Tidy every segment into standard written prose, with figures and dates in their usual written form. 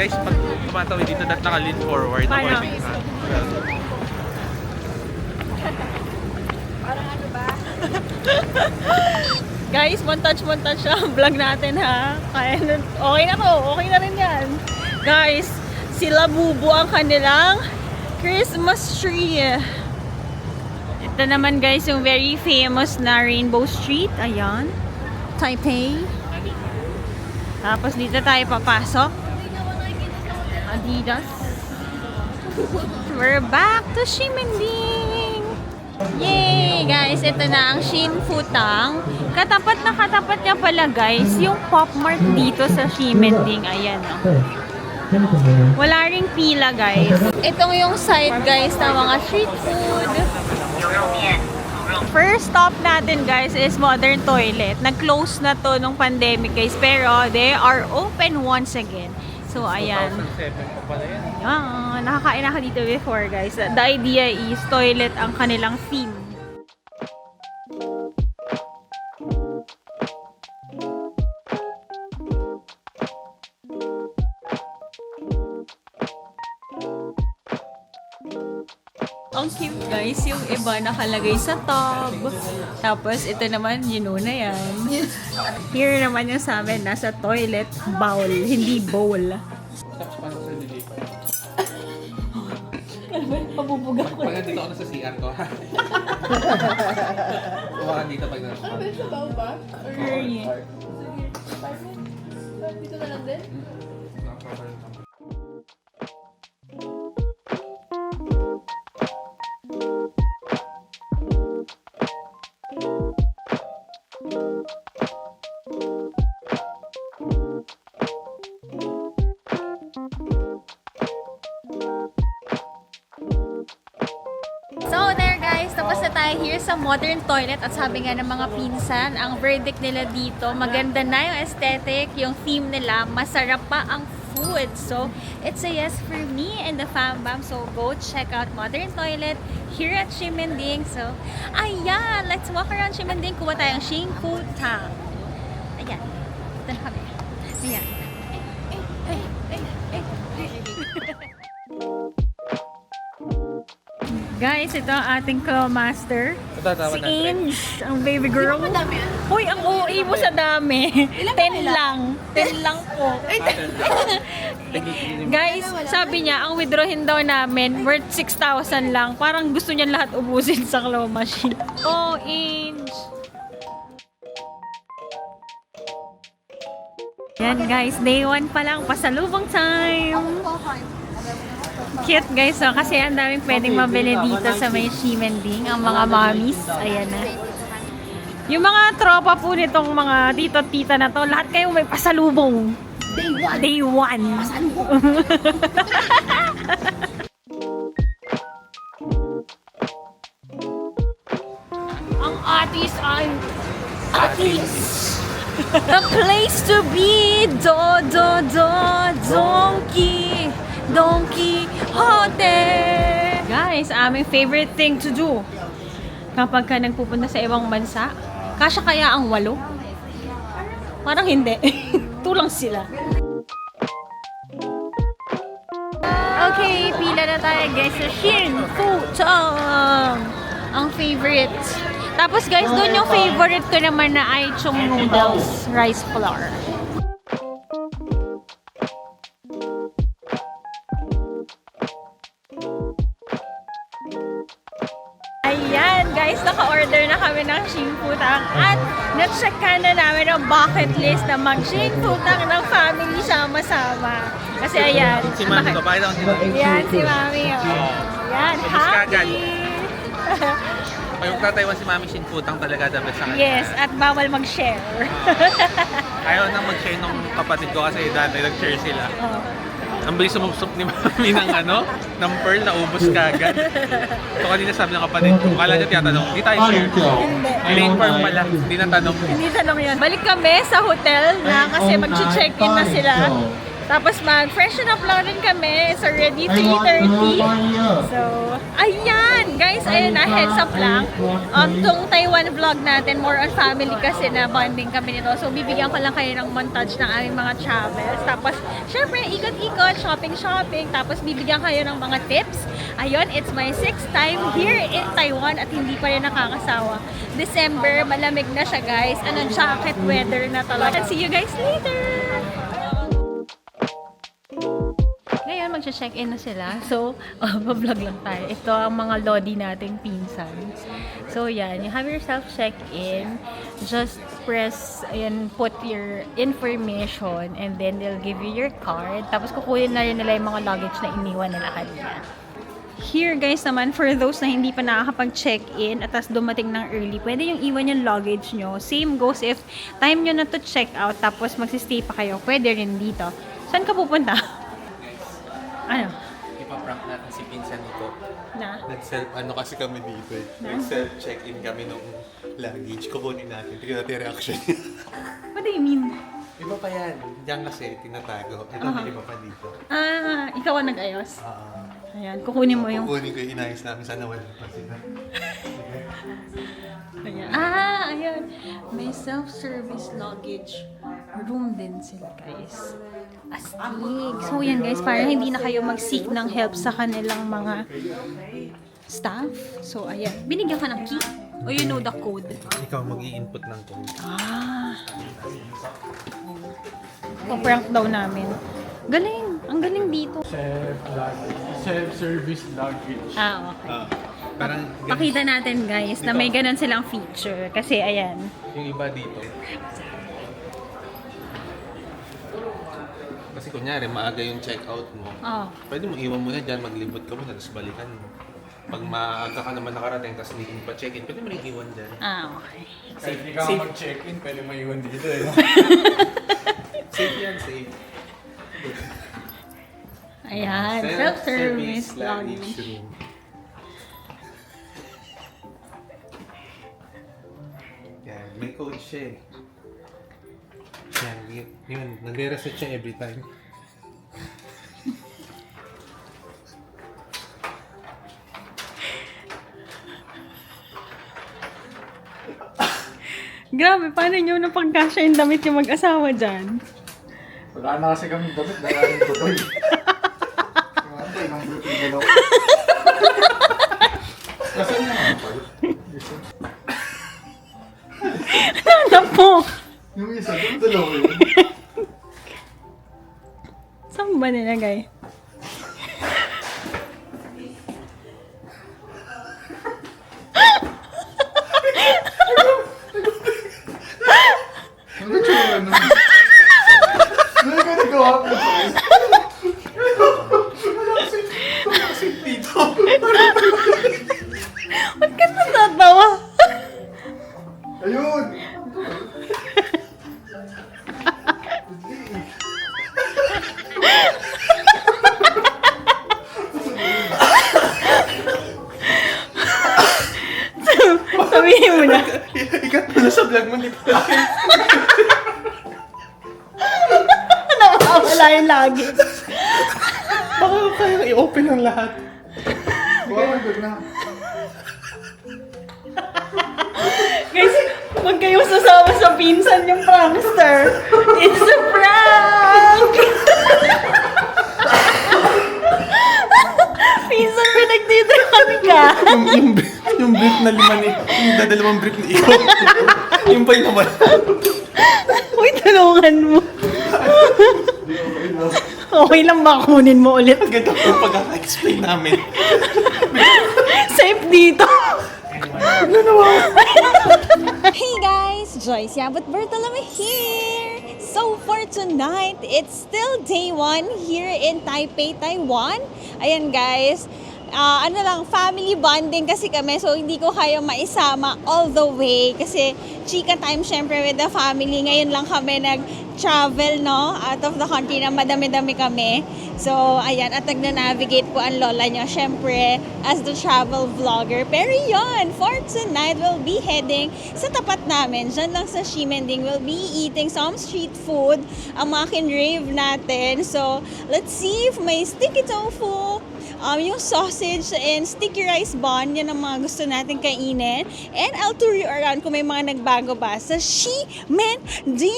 Guys, pag tumatawid dito, dapat naka-lean forward. Paano? Parang ano ba? Guys, montage ang vlog natin ha. Kaya, okay na to. Okay na rin yan. Guys, sila bubu ang kanilang Christmas tree. Ito naman guys, yung very famous na Rainbow Street. Ayan. Taipei. Tapos dito tayo papasok. Adidas. We're back to Ximending! Yay! Guys, ito na ang Shin Futang. Katapat na katapat niya pala guys, yung Pop Mart dito sa Ximending. Ayan o. Wala ring pila guys. Itong yung side guys ng mga street food. First stop natin guys is Modern Toilet. Nag-close na to nung pandemic guys, pero they are open once again. So, ayan. 2007 pa pala yan. Ayan. Nakakain ako dito before, guys. The idea is toilet ang kanilang theme. Ang cute guys, yung iba nakalagay sa tub. Tapos ito naman, you know na yan. Here naman yung sa amin, nasa toilet bowl, hindi bowl. Tapos paano sa nilipat? Pabubuga ko. Pag nandito ako na sa CR ko, ha? Kumakan dito pag nasa Ano sa bao ba? Or Curry. dito na lang din? So there guys, tapos na tayo here sa Modern Toilet at sabi nga ng mga pinsan, ang verdict nila dito, maganda na yung aesthetic, yung theme nila, masarap pa ang food. So it's a yes for me and the fam-bam. So go check out Modern Toilet here at Ximending. So ayan, let's walk around Ximending, kuha tayong Shin Futang. Ayan, ito na kami. Ayan. Guys, ito ang ating claw master. Si Ange, ang baby girl. Madami yan. Hoy, ang OA mo sa dami. 10 lang. 10 lang po. Guys, sabi niya, ang withdrawin daw namin, worth 6,000 lang. Parang gusto niya lahat ubusin sa claw machine. Oh, Ange. Yan guys, day 1 pa lang. Pasalubong time. Cute guys, so, kasi ang daming pwedeng mabili dito sa may Ximending, ang mga mommies. Ayan na. Yung mga tropa po nitong mga tito-tita na to, lahat kayong may pasalubong. Day 1. Ang atis ay atis. The place to be, Don Quixote. Guys, aming favorite thing to do kapag ka nagpupunta sa ibang bansa, kasya kaya ang 8? Parang hindi. Tulang sila. Okay, pila na tayo guys sa Shin Futang. Ang favorite. Tapos guys, doon yung favorite ko naman na Aichong noodles, rice flour. Ayan guys, naka-order na kami ng Shin Futang at na-checkan na namin ang bucket list na mag-Shin Futang ng family sama-sama. Kasi ayan. Si Mami, kapag ako sila. Ayan, si Mami. Oh. Ayan, happy. Pag magtataywan si Mami, Shin Futang talaga dapat sa kanya. Yes, at bawal mag-share. Ayaw nang mag-share nung kapatid ko kasi dati nag-share sila. Oh. Ang bilis sumupsop ni Mami ng ng pearl na ubos kagad. So kanina sabi ng kapatid ko, kala niya tinatanong, di tayo share. Late pearl pala, hindi na tanong. Hindi tanong yan. Balik kami sa hotel na kasi mag-check-in na sila. Tapos mag-freshen up lang rin kami. It's already 3:30. So, ayan! Guys, ayun na, heads up lang. Tong Taiwan vlog natin, more on family kasi na bonding kami nito. So, bibigyan ko lang kayo ng montage ng aming mga travels. Tapos, syempre, ikot-ikot, shopping-shopping. Tapos, bibigyan kayo ng mga tips. Ayun, it's my 6th time here in Taiwan at hindi pa rin nakakasawa. December, malamig na siya, guys. Jacket weather na talaga. See you guys later! Ngayon, mag-check-in na sila. So, vlog lang tayo. Ito ang mga lodi nating pinsan. So, yan. You have yourself check-in. Just press, ayan, put your information and then they'll give you your card. Tapos, kukunin na rin nila yung mga luggage na iniwan nila kanina. Here, guys, naman, for those na hindi pa nakakapag-check-in at tas dumating ng early, pwede yung iwan yung luggage nyo. Same goes if time nyo na to check out tapos magsistay pa kayo. Pwede rin dito. Saan ka pupunta? Ano? Ipaprank natin si pinsan nito. Na? Nag-self, kasi kami dito eh. Nag-self-check-in kami nung luggage. Kukunin natin. Tignan natin yung reaction niya. What do you mean? Iba pa yan. Diyan kasi, tinatago. Ito may iba pa dito. Ikaw ang nag-ayos? Ayan, kukunin mo yung... Kukunin ko yung inayos namin. Sana wala pa sila. Ayan. Ayan. May self-service luggage room din sila, guys. Astig. So, yan, guys. Para hindi na kayo mag-seek ng help sa kanilang mga staff. So, ayan. Binigyan ka ng key? O you know the code? Ikaw mag-i-input ng code. Prank daw namin. Galing. Ang galing dito. Self-service luggage. Okay. Parang Pakita natin, guys, na may ganun silang feature. Kasi, ayan. yung iba dito. Kasi kunyari, maaga yung check-out mo. Pwede mo iwan muna dyan, maglibot ka muna, tapos balikan mo. Pag maaga ka naman nakarating, tapos hindi mo pa check-in, pwede mo rin iwan dyan. Okay. Kahit hindi ka mag-check-in, pwede mo iwan dito eh. Safe yan, safe. Ayan, self-service luggage. room. Yan, may code siya eh. Yan, yun, nagre-reset siya every time. Grabe, paano nyo napagkasya yung damit yung mag-asawa dyan? Wala na kasi kami damit, dahil yung tutoy. Ang brutal galaw. Kasi naman pala. Ano po? Yung isa, yung dalawa yun. Saan ba nilagay? Ano tsura nun? Ano ka nagawa mo? Ba't ka natatawa? Ayun! Sabihin mo na. Ikat mo na sa vlog mo, hindi pa. Nakakawala yung lagi. Baka kayang i-open ang lahat. Huwag na. Guys, huwag kayong sasama sa pinsan yung prankster. It's a prank! Pinsan, pinagtitripan ka. yung brief na yung dadalawang brief na ikaw. Yung pa yung naman. Uy, tulungan mo. Okay lang ba kunin mo ulit? Ang ganda yung pagkaka-explain namin. Safe dito. Hey guys, Joyce Yabut Bertolome here. So for tonight, it's still day 1 here in Taipei, Taiwan. Ayan guys, family bonding kasi kami, so hindi ko kaya maisama all the way kasi chika time syempre with the family. Ngayon lang kami nag-travel, no? Out of the country na madami-dami kami. So, ayan, at nag-navigate po ang lola nyo, syempre, as the travel vlogger. Pero yun, for tonight, we'll be heading sa tapat namin. Diyan lang sa Ximending, we'll be eating some street food. Ang mga kinrave natin. So, let's see if may sticky tofu, yung sausage and sticky rice bun, yan ang mga gusto natin kainin. And I'll tour you around kung may mga nagbago ba sa Ximending.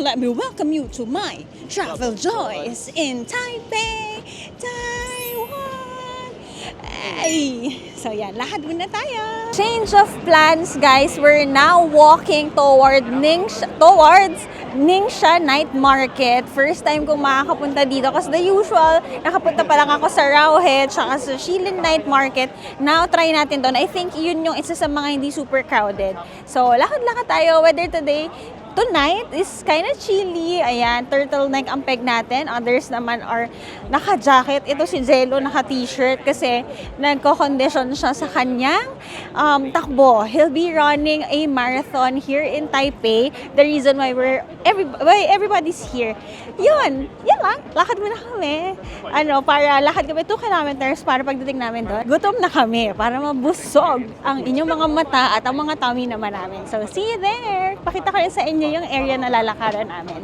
Let me welcome you to my travel joys in Taipei, Taiwan. Ay! So yan, lakad muna tayo. Change of plans, guys. We're now walking towards Ningxia Night Market. First time kong makakapunta dito kasi the usual, nakapunta pa lang ako sa Rauhe tsaka sa Shilin Night Market. Now, try natin doon. I think yun yung isa sa mga hindi super crowded. So, lakad-lakad tayo. Whether tonight is kind of chilly. Ayan, turtleneck ang peg natin. Others naman are naka-jacket. Ito si Jello, naka-t-shirt kasi nagko-condition siya sa kanyang takbo. He'll be running a marathon here in Taipei. The reason why everybody's here. Yun lang. Lakad muna kami. Para lakad kami 2 kilometers para pagdating namin doon. Gutom na kami para mabusog ang inyong mga mata at ang mga tummy naman namin. So, see you there! Pakita ko rin sa inyo yung area na lalakaran namin.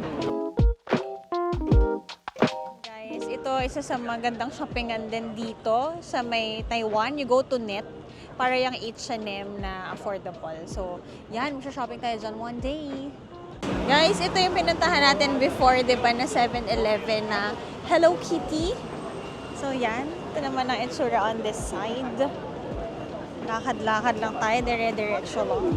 Guys, ito isa sa magandang shoppingan din dito sa may Taiwan. You go to Net para yung H&M na affordable. So, yan, magsa-shopping tayo dyan one day. Guys, ito yung pinuntahan natin before, di ba, na 7-Eleven na Hello Kitty. So, yan. Ito naman ang itsura on this side. Lakad-lakad lang tayo, dire-diretso lang.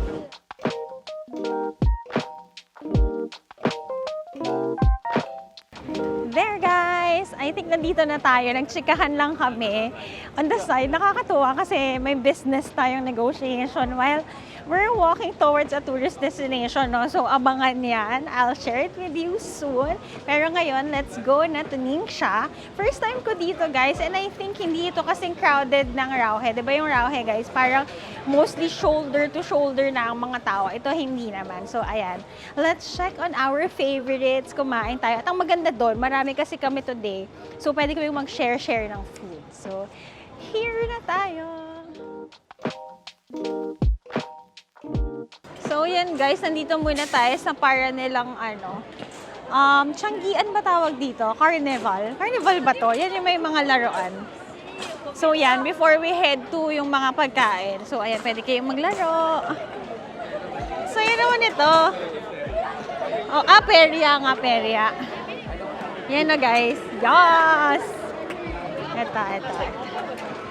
There, guys! I think nandito na tayo. Nagtsikahan lang kami. On the side, nakakatuwa kasi may business tayong negotiation while we're walking towards a tourist destination, no? So, abangan yan. I'll share it with you soon. Pero ngayon, let's go na to Ningxia. First time ko dito, guys. And I think hindi ito kasing crowded ng Rauhe. Diba yung Rauhe, guys? Parang mostly shoulder to shoulder na ang mga tao. Ito hindi naman. So, ayan. Let's check on our favorites. Kumain tayo. At ang maganda doon, marami kasi kami today. So, pwede kami mag-share-share ng food. So, here na tayo. So, yan guys, nandito muna tayo sa para nilang Tianggian ba tawag dito? Carnival. Carnival ba to? Yan yung may mga laruan. So, yan, before we head to yung mga pagkain. So, ayan, pwede kayong maglaro. So, yan naman ito. Perya nga, perya. Yan na guys. Yes! Ito.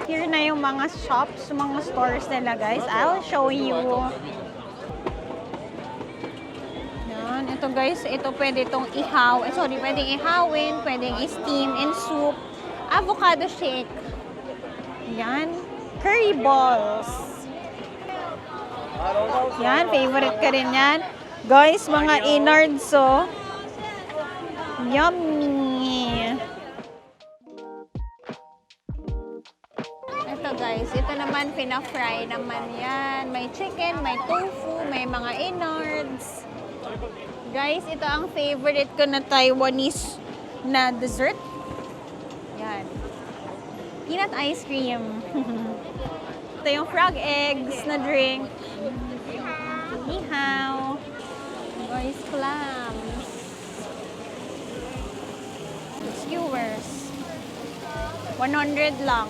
Here na yung mga shops, mga stores nila guys. I'll show you. Yan. Ito guys, ito pwede itong ihaw. Pwedeng ihawin, pwedeng i-steam in soup. Avocado shake. Yan. Curry balls. Yan, favorite ka rin yan. Guys, mga innards, so. Yummy! Ito guys, ito naman pina-fry naman yan. May chicken, may tofu, may mga innards. Guys, ito ang favorite ko na Taiwanese na dessert. Yan. Peanut ice cream. Ito yung frog eggs na drink. Ni hao. Guys, clams. Skewers. 100 lang.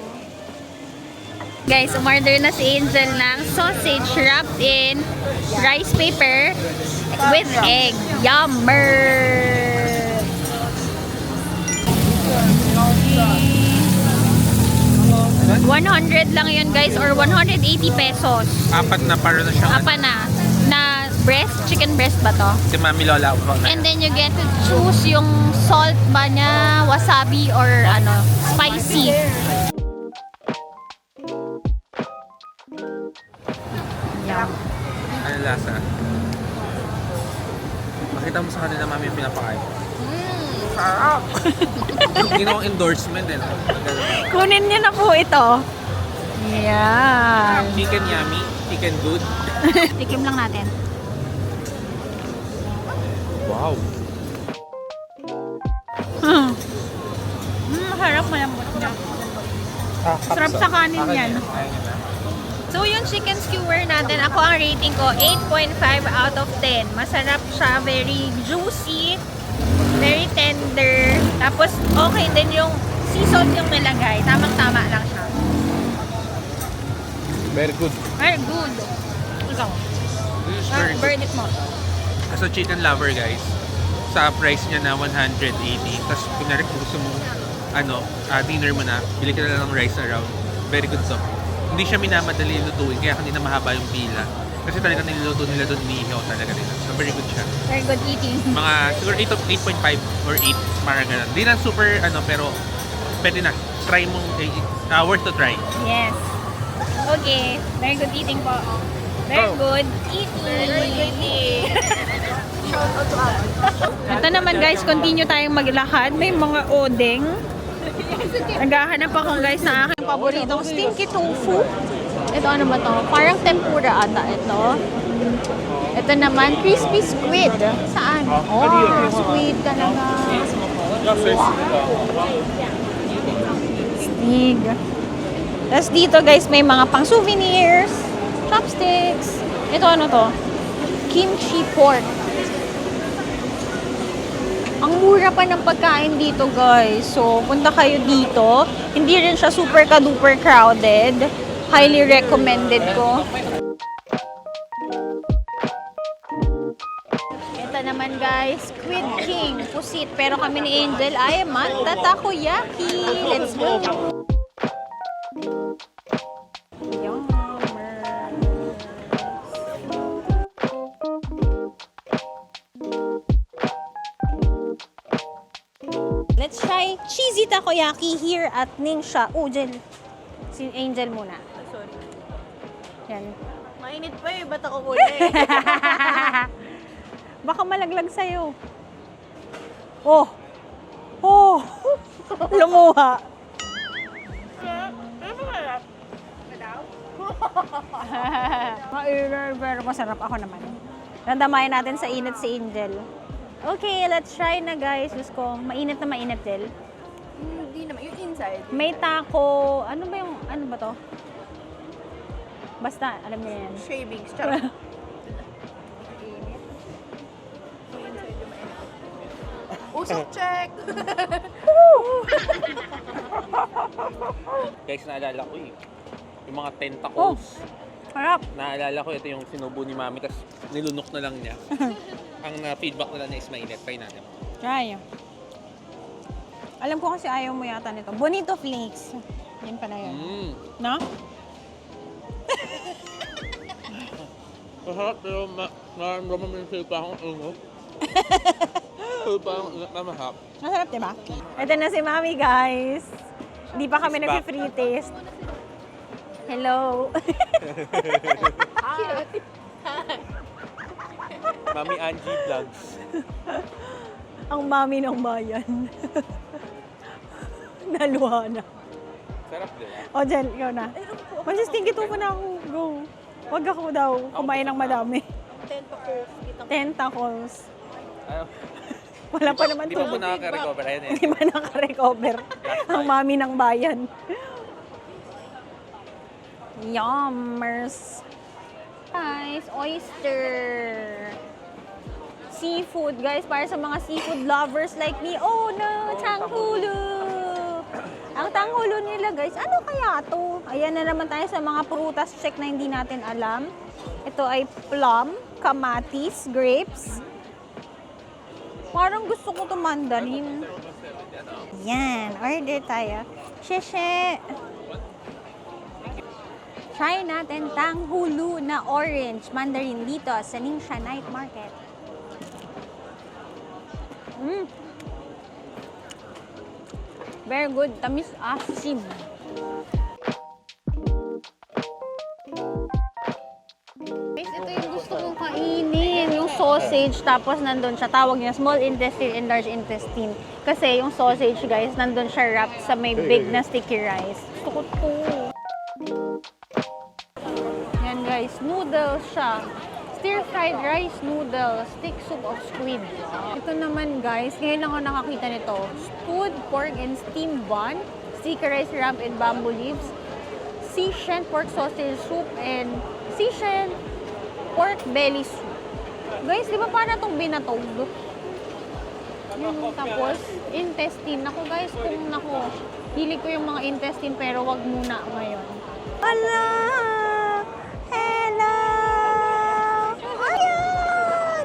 Guys, umorder na si Angel ng sausage wrapped in rice paper with egg. Yummer! 100 lang yun guys, or 180 pesos. Apat na para na siyang Apa na breast, chicken breast ba to? si Mami Lola. And then you get to choose yung salt ba niya, wasabi, or spicy. Yum. Ano lasa? Makita mo sa kanila Mami yung pinapakain. Sarap! Ginawang endorsement eh. Kunin niyo na po ito. Yan. Chicken yummy, chicken good. Tikim lang natin. Wow. Harap malambot niya. Sarap sa kanin yan. So yung chicken skewer natin, ako ang rating ko 8.5 out of 10. Masarap siya, very juicy, very tender. Tapos okay din yung sea salt yung nilagay. Tamang-tama lang siya. Very good. Very good. Ikaw. This is very good. Verdict mo. As a chicken lover guys, sa price niya na 180, tapos kunwari kung gusto mo dinner mo na, bili ka na lang ng rice around. Very good to. Hindi siya minamadali lutuin, kaya hindi na mahaba yung pila. Kasi talaga niluluto nila doon, nihihaw talaga nila. So very good siya. Very good eating. Mga siguro 8.5 or 8, parang ganun. Hindi na super pero pwede na. Try mong, worth to try. Yes. Okay. Very good eating po. Very good eating. Ito naman guys, continue tayong maglakad. May mga odeng. Naghahanap ako guys ng aking paboritong stinky tofu. Ito ano ba to? Parang tempura ata ito. Ito naman, crispy squid. Saan? Oh, squid talaga. Stig. Tapos dito guys, may mga pang souvenirs, chopsticks. Ito ano to? Kimchi pork. Ang mura pa ng pagkain dito guys. So, punta kayo dito. Hindi rin siya super ka-duper crowded. Highly recommended ko. Ito naman guys, Squid King, pusit. Pero kami ni Angel ay takoyaki. Let's go! Let's try cheesy takoyaki here at Ningxia. Si Angel muna. Sorry. Yan. Mainit pa eh. Ba't ako muna eh? Baka malaglag sa'yo. Oh! Oh! Lumuha. Pero masarap ako naman. Nandamayan natin sa init si Angel. Okay, let's try na guys. Diyos ko, mainit na mainit din. Hindi naman. Yung inside. May taco. Ano ba to? Basta, alam niyo yan. Shavings. Charot. Usok check! Guys, naalala ko yung mga tentacles. Harap. Naalala ko, ito yung sinubo ni Mami, tapos nilunok na lang niya. Ang feedback nila na is mainit. Try natin. Try. Alam ko kasi ayaw mo yata nito. Bonito Flakes. Yan pa na yun. No? Masarap, pero naramdaman mo yung silpa akong ungo. Silpa akong ungo na mahap. Masarap, diba? Ito na si Mami, guys. Hindi pa kami nag-free taste. Hello. Mami Angie Vlogs. Ang mami ng bayan. Naluha na. Sarap din. O, Jen, ikaw na. Magsistinky tofu na ako. Go. Huwag ako daw kumain ng madami. Tentacles. Wala pa naman Di ba po tulog. nakaka-recover? Ayan eh. Hindi ba naka-recover ang mami ng bayan? Yummers. Guys, oyster. Seafood, guys. Para sa mga seafood lovers like me. Oh no, tanghulo. Ang tanghulo nila, guys. Ano kaya to? Ayan na naman tayo sa mga prutas check na hindi natin alam. Ito ay plum, kamatis, grapes. Parang gusto ko ito mandarin. Yan, order tayo. Sheshe. Try natin tanghulo na orange mandarin dito sa Ningxia Night Market. Very good. Tamis asim. Guys, ito yung gusto kong kainin. Yung sausage, tapos nandun siya. Tawag niya small intestine and large intestine. Kasi yung sausage, guys, nandun siya wrapped sa may big na sticky rice. Gusto ko to. Yan, guys. Noodles siya. Stir-fried rice noodles, stick soup of squid. Ito naman guys, ngayon lang ako nakakita nito. Stewed pork and steamed bun, sticky rice wrapped in bamboo leaves, Sichuan pork sausage soup, and Sichuan pork belly soup. Guys, di ba parang itong binatog? Yung tapos, intestine. Ako guys, hilig ko yung mga intestine pero wag muna ngayon. Hello! Hello! Ayan!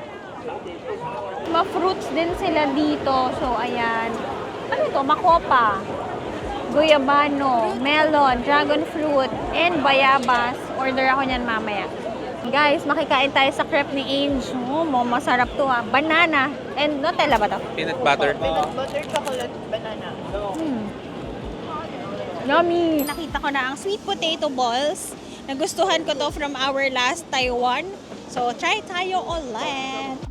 Ma-fruits din sila dito. So, ayan. Ano to? Makopa. Guyabano, melon, dragon fruit, and bayabas. Order ako niyan mamaya. Guys, makikain tayo sa crepe ni Angel. Masarap to ha. Banana. And Nutella ba to? Peanut butter. Peanut butter, chocolate, banana. Yummy! Nakita ko na ang sweet potato balls. Nagustuhan ko to from our last Taiwan. So, try tayo ulit.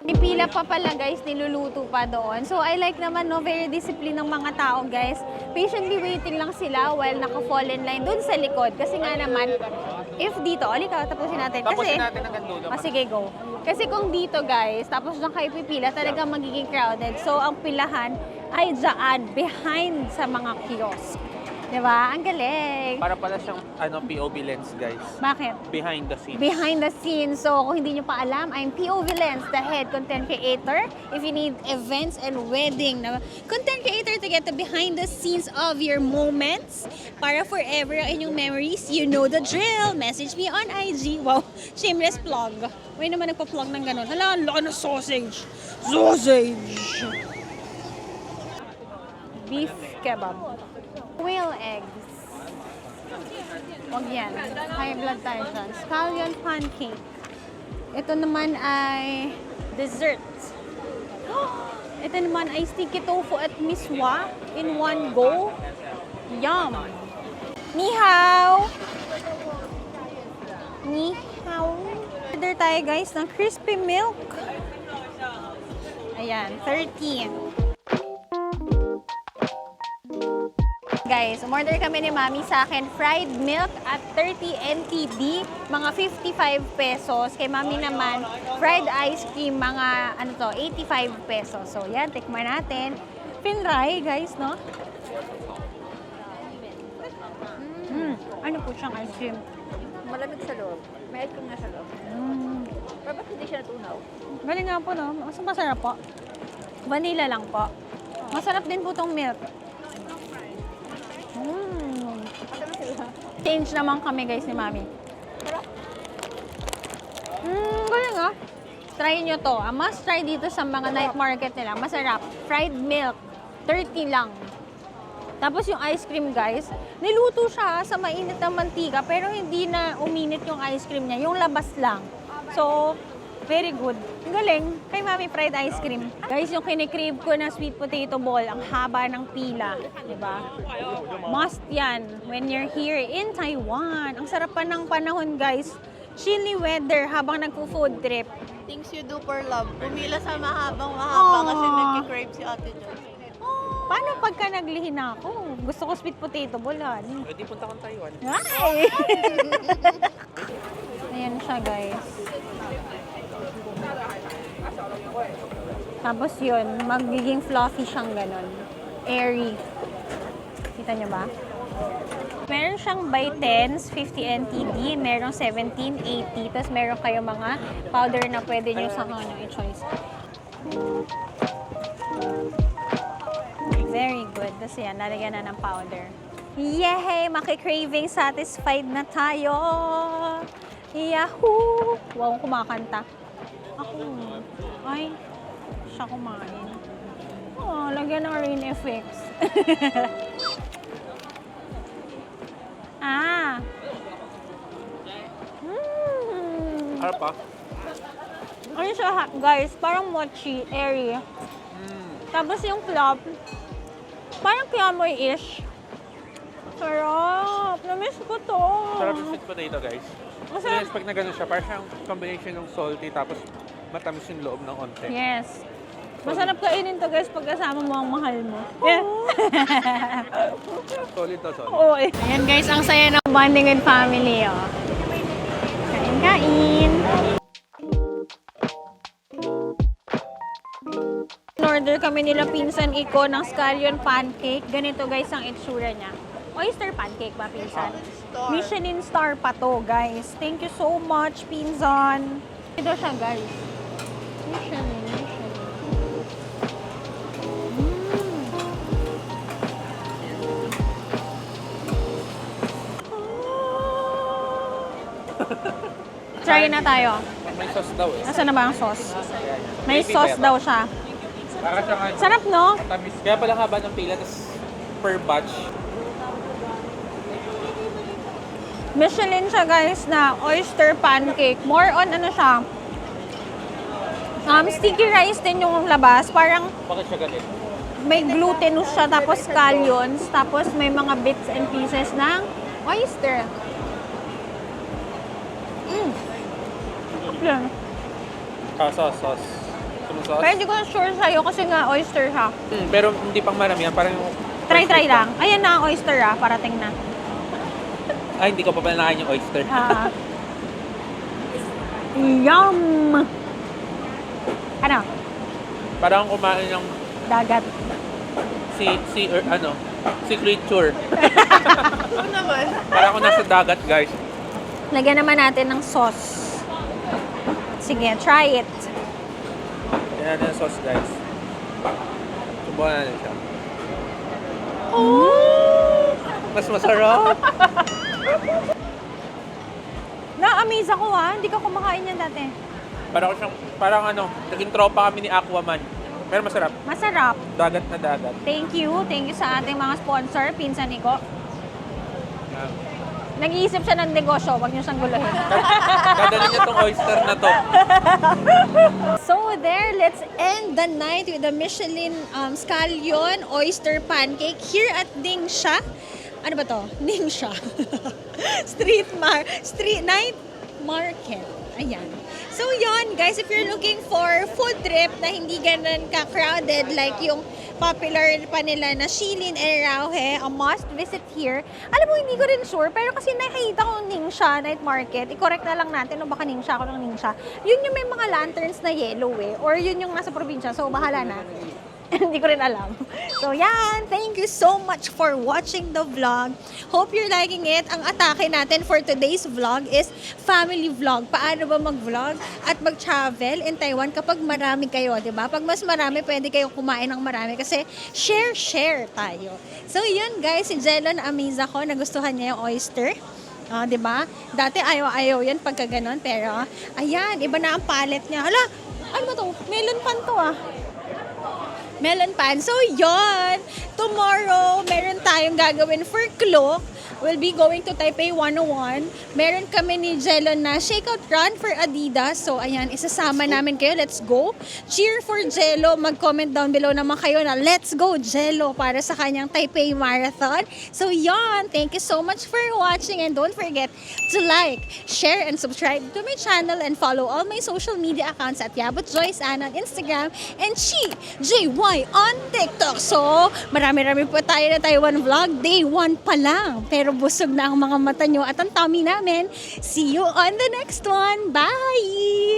Pipila pa pala guys, niluluto pa doon. So, I like naman, no, very disciplined ng mga tao guys. Patiently waiting lang sila while naka-fall in line doon sa likod. Kasi nga naman, if dito, alika, tapusin natin. Tapusin natin hanggang dulo. Sige, go. Kasi kung dito guys, tapos doon kayo pipila, talaga magiging crowded. So, ang pilahan ay dyan, behind sa mga kiosk. Diba? Ang galing. Para pala siyang POV lens, guys. Bakit? Behind the scenes. Behind the scenes. So, kung hindi nyo pa alam, I'm POV Lens, the head content creator. If you need events and wedding na content creator to get the behind the scenes of your moments para forever ang inyong memories, you know the drill. Message me on IG. Wow, shameless plug. May naman nagpa-plug ng ganun. Hala, ang laki ng sausage. Sausage! Beef kebab. Quail eggs. Huwag yan. High blood tayo dyan. Scallion pancake. Ito naman ay dessert. Ito naman ay sticky tofu at miswa in one go. Yum! Ni hao! Ni hao! Order tayo guys ng crispy milk. Ayan, 30. Guys, umorder kami ni Mami sa akin fried milk at 30 NTD, mga 55 pesos. Kay Mami naman, fried ice cream, mga 85 pesos. So, yan, tikman natin. Pinray, guys, no? Ano po siyang ice cream? Malamig sa loob. May ice cream na sa loob. Pero ba't hindi siya natunaw? Galing nga po, no? Mas masarap po. Vanilla lang po. Masarap din po tong milk. Change naman kami guys ni Mami. Galing ah. Try nyo to. Must try dito sa mga night market nila. Masarap. Fried milk. 30 lang. Tapos yung ice cream guys, niluto siya sa mainit na mantika pero hindi na uminit yung ice cream niya. Yung labas lang. So, very good. Ang galing. Kay Mami fried ice cream. Guys, yung kinikrave ko na sweet potato ball, ang haba ng pila. Diba? Must yan when you're here in Taiwan. Ang sarap pa ng panahon, guys. Chilly weather habang nagpo-food trip. Things you do for love. Pumila sa mahabang kasi nagkikrave si Ate Jo. Paano pagka naglihi na ako? Gusto ko sweet potato ball, honey. Pwede punta kang Taiwan. Ay! Ayan siya, guys. Tapos yun, magiging fluffy siyang ganon. Airy. Kita nyo ba? Meron siyang by 10s, 50 NTD, merong 17, 80, tapos meron kayo mga powder na pwede nyo sa kanya i-choice. Very good. Tapos yan, nalagyan na ng powder. Yay! Maki-craving satisfied na tayo! Yahoo! Wow, kumakanta. Ako. Ay, siya kumain. Oh, lagyan ng rain effects. Ah. Harap pa. Ano siya, guys? Parang mochi, airy. Tapos yung flop, parang kiamoy-ish. Sarap! Namiss ko to. Sarap yung sweet potato, guys. Kasi expect na gano'n siya. Parang siyang combination ng salty tapos matamis yung loob ng onte. Yes. Masarap kainin to guys pag kasama mo ang mahal mo. Yeah. Solid to, solid. Oo. Ayan guys, ang saya ng bonding with family. Oh. Kain! In-order kami nila pinsan Iko ng scallion pancake. Ganito guys ang itsura niya. Oyster pancake ba, pinsan? Michelin star pa to, guys. Thank you so much, pinsan. Ito siya, guys. Michelin. Try na tayo. May sauce daw eh. Nasaan na ba ang sauce? May Baby sauce pepper. daw siya. Para siyang Sarap, no? tamis. Kaya pala haba ng pila, tapos per batch. Michelin siya, guys, na oyster pancake. More on ano siya. Sticky rice din yung labas. Parang Bakit siya ganit? may glutinous siya, tapos scallions, tapos may mga bits and pieces ng oyster. Yan. Sauce. Sumusauce? Pero hindi ko sure sa'yo kasi nga oyster siya. Pero hindi pang marami yan. Parang yung... Try lang. Ayan na ang oyster parating na. Ay, hindi ko pa pala nakain yung oyster. Yum! Ano? Parang kumain ng Dagat. sea creature. Ano naman? Parang ako nasa dagat, guys. Lagyan naman natin ng sauce. Sige, try it. Yan na yung sauce, guys. Subukan natin siya. Mas masarap. Na-amaze ako hindi ka kumakain yan dati. Parang naging tropa kami ni Aquaman. Pero masarap. Masarap. Dagat na dagat. Thank you sa ating mga sponsor, Pinsan Iko. Nag-iisip siya ng negosyo, wag niyo siyang guluhin. Dadalhin niya tong oyster na to. So there, let's end the night with the Michelin scallion oyster pancake here at Ningxia. Ano ba to? Ningxia. Street night market. Ayan. So yon guys, if you're looking for food trip na hindi ganun ka-crowded like yung popular pa nila na Shilin and Rauhe, a must visit here. Alam mo, hindi ko rin sure, pero kasi nakita ko Ningxia Night Market. I-correct na lang natin, baka Ningxia ako ng Ningxia. Yun yung may mga lanterns na yellow or yun yung nasa probinsya. So, bahala na. Hindi ko rin alam. So, yan. Thank you so much for watching the vlog. Hope you're liking it. Ang atake natin for today's vlog is family vlog. Paano ba mag-vlog at mag-travel in Taiwan kapag marami kayo, di ba? Pag mas marami, pwede kayo kumain ng marami kasi share tayo. So, yun guys. Si Jello na-amaze ako. Nagustuhan niya yung oyster. Di ba? Dati ayaw yan pagka ganon. Pero, ayan. Iba na ang palette niya. Hala! Ano ba to? Melon pan to melon pan. So, yon. Tomorrow, meron tayong gagawin for Klook. We'll be going to Taipei 101. Meron kami ni Jello na shakeout run for Adidas. So, ayan, isasama namin kayo. Let's go. Cheer for Jello. Mag-comment down below naman kayo na let's go, Jello, para sa kanyang Taipei Marathon. So, yon. Thank you so much for watching. And don't forget to like, share, and subscribe to my channel and follow all my social media accounts at Yabut Joyce Ann on Instagram and Chi JY on TikTok. So, marami-rami po tayo na Taiwan vlog. Day 1 pa lang. Pero busog na ang mga mata nyo at ang tummy namin. See you on the next one. Bye!